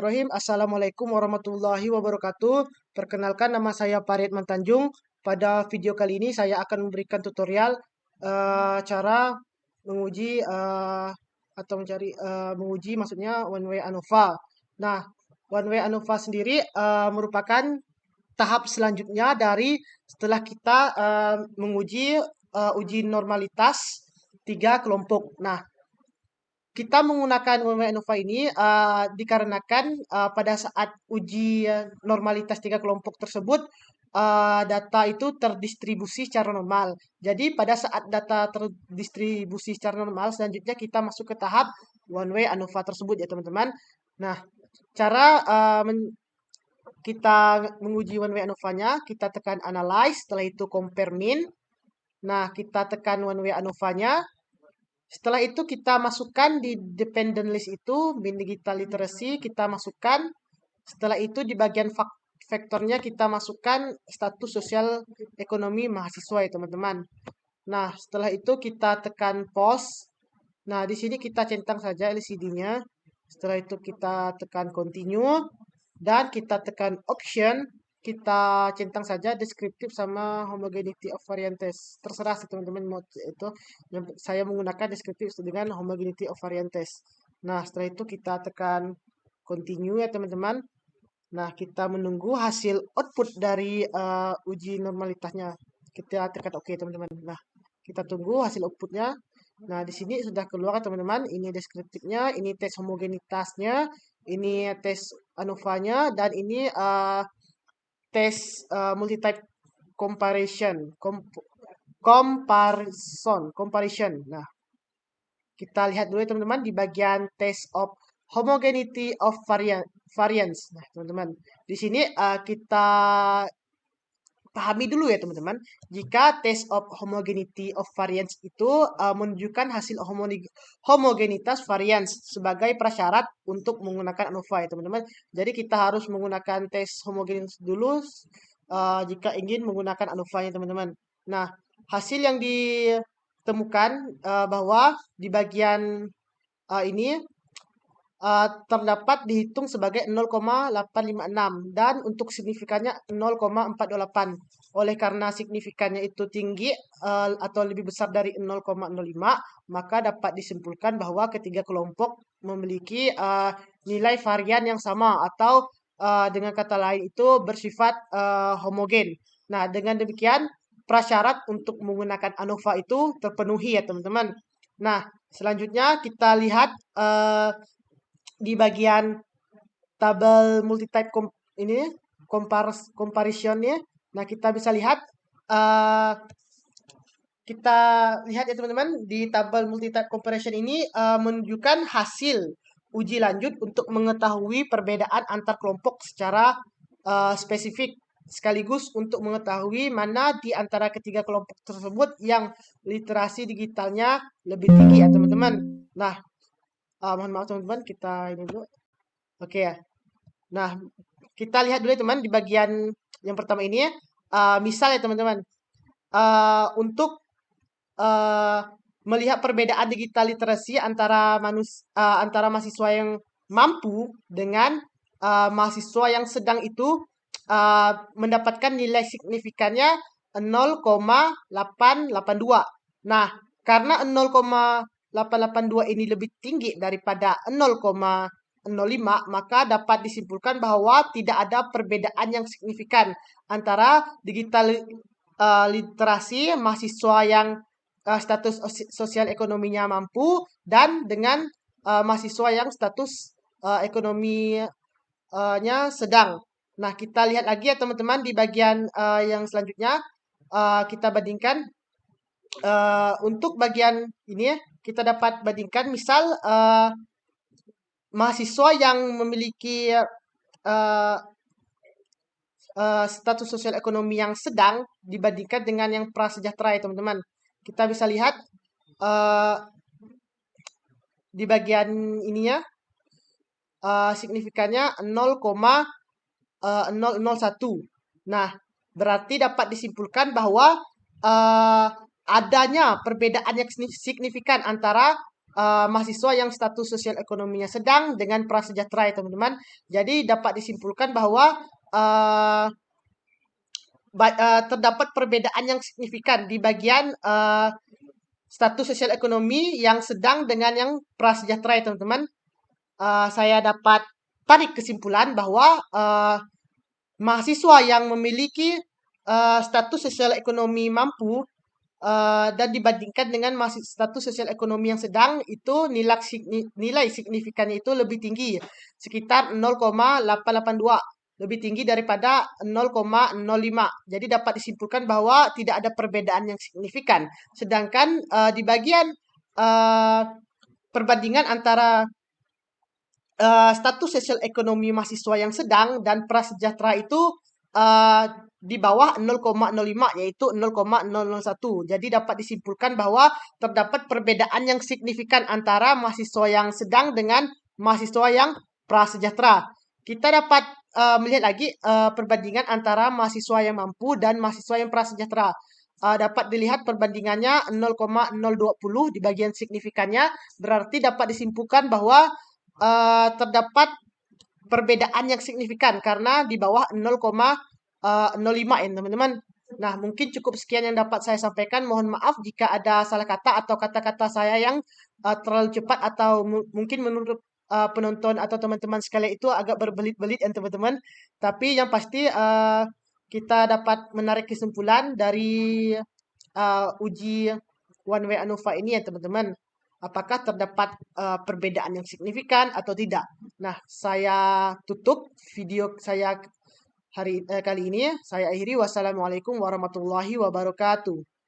Bismillahirrahmanirrahim. Assalamualaikum warahmatullahi wabarakatuh. Perkenalkan, nama saya Farid Mantanjung. Pada video kali ini saya akan memberikan tutorial cara menguji atau menguji maksudnya one way ANOVA. Nah, one way ANOVA sendiri merupakan tahap selanjutnya dari setelah kita menguji uji normalitas tiga kelompok. Nah, kita menggunakan one-way ANOVA ini dikarenakan pada saat uji normalitas tiga kelompok tersebut data itu terdistribusi secara normal. Jadi pada saat data terdistribusi secara normal, selanjutnya kita masuk ke tahap one-way ANOVA tersebut ya teman-teman. Nah, cara kita menguji one-way ANOVA-nya, kita tekan analyze, setelah itu compare mean. Nah, kita tekan one-way ANOVA-nya. Setelah itu kita masukkan di dependent list itu min digital literacy kita masukkan. Setelah itu di bagian faktornya kita masukkan status sosial ekonomi mahasiswa ya teman-teman. Nah, setelah itu kita tekan pause. Nah, di sini kita centang saja LCD-nya. Setelah itu kita tekan continue dan kita tekan option. Kita centang saja deskriptif sama homogeneity of variances. Terserah sih teman-teman mau itu. Saya menggunakan deskriptif dengan homogeneity of variances. Nah, setelah itu kita tekan continue ya teman-teman. Nah, kita menunggu hasil output dari uji normalitasnya. Kita tekan OK teman-teman. Nah, kita tunggu hasil outputnya. Nah, di sini sudah keluar teman-teman. Ini deskriptifnya, ini tes homogenitasnya, ini tes ANOVA-nya, dan ini tes multi-type comparison. Comparison. Nah, kita lihat dulu ya teman-teman di bagian test of homogeneity of variance. Nah, teman-teman, di sini kita pahami dulu ya teman-teman. Jika test of homogeneity of variance itu menunjukkan hasil homogenitas variance sebagai prasyarat untuk menggunakan ANOVA ya teman-teman. Jadi kita harus menggunakan tes homogenitas dulu jika ingin menggunakan ANOVA ya teman-teman. Nah, hasil yang ditemukan bahwa di bagian ini terdapat dihitung sebagai 0,856 dan untuk signifikannya 0,428. Oleh karena signifikannya itu tinggi atau lebih besar dari 0,05, maka dapat disimpulkan bahwa ketiga kelompok memiliki nilai varian yang sama atau dengan kata lain itu bersifat homogen. Nah, dengan demikian prasyarat untuk menggunakan ANOVA itu terpenuhi ya teman-teman. Nah, selanjutnya kita lihat di bagian tabel multi-type ini comparisonnya. Nah, kita bisa lihat ya teman-teman di tabel multi-type comparison ini menunjukkan hasil uji lanjut untuk mengetahui perbedaan antar kelompok secara spesifik sekaligus untuk mengetahui mana di antara ketiga kelompok tersebut yang literasi digitalnya lebih tinggi ya teman-teman. Nah, mohon maaf teman-teman, kita ini dulu. Oke ya. Nah, kita lihat dulu ya teman di bagian yang pertama ini ya. Misal ya teman-teman, untuk melihat perbedaan digital literasi antara mahasiswa yang mampu dengan mahasiswa yang sedang itu mendapatkan nilai signifikannya 0,882. Nah, karena 0,882 ini lebih tinggi daripada 0,05, maka dapat disimpulkan bahwa tidak ada perbedaan yang signifikan antara digital literasi mahasiswa yang status sosial ekonominya mampu dan dengan mahasiswa yang status ekonominya sedang. Nah, kita lihat lagi ya teman-teman di bagian yang selanjutnya kita bandingkan untuk bagian ini ya, kita dapat bandingkan misal mahasiswa yang memiliki status sosial ekonomi yang sedang dibandingkan dengan yang prasejahtera ya teman-teman. Kita bisa lihat di bagian ininya signifikannya 0,001. Nah, berarti dapat disimpulkan bahwa adanya perbedaan yang signifikan antara mahasiswa yang status sosial ekonominya sedang dengan prasejahtera ya teman-teman. Jadi dapat disimpulkan bahwa uh, terdapat perbedaan yang signifikan di bagian status sosial ekonomi yang sedang dengan yang prasejahtera ya teman-teman. Saya dapat tarik kesimpulan bahwa mahasiswa yang memiliki status sosial ekonomi mampu dan dibandingkan dengan status sosial ekonomi yang sedang itu nilai signifikannya itu lebih tinggi sekitar 0,882 lebih tinggi daripada 0,05. Jadi dapat disimpulkan bahwa tidak ada perbedaan yang signifikan. Sedangkan di bagian uh, perbandingan antara status sosial ekonomi mahasiswa yang sedang dan prasejahtera itu uh, di bawah 0,05 yaitu 0,001. Jadi dapat disimpulkan bahwa terdapat perbedaan yang signifikan antara mahasiswa yang sedang dengan mahasiswa yang prasejahtera. Kita dapat melihat lagi perbandingan antara mahasiswa yang mampu dan mahasiswa yang prasejahtera. Dapat dilihat perbandingannya 0,020 di bagian signifikannya, berarti dapat disimpulkan bahwa terdapat perbedaan yang signifikan karena di bawah 0,05 ya teman-teman. Nah, mungkin cukup sekian yang dapat saya sampaikan. Mohon maaf jika ada salah kata atau kata-kata saya yang terlalu cepat atau mungkin menurut penonton atau teman-teman sekalian itu agak berbelit-belit ya teman-teman. Tapi yang pasti kita dapat menarik kesimpulan dari uji one way ANOVA ini ya teman-teman. Apakah terdapat perbedaan yang signifikan atau tidak? Nah, saya tutup video saya kali ini. Saya akhiri. Wassalamualaikum warahmatullahi wabarakatuh.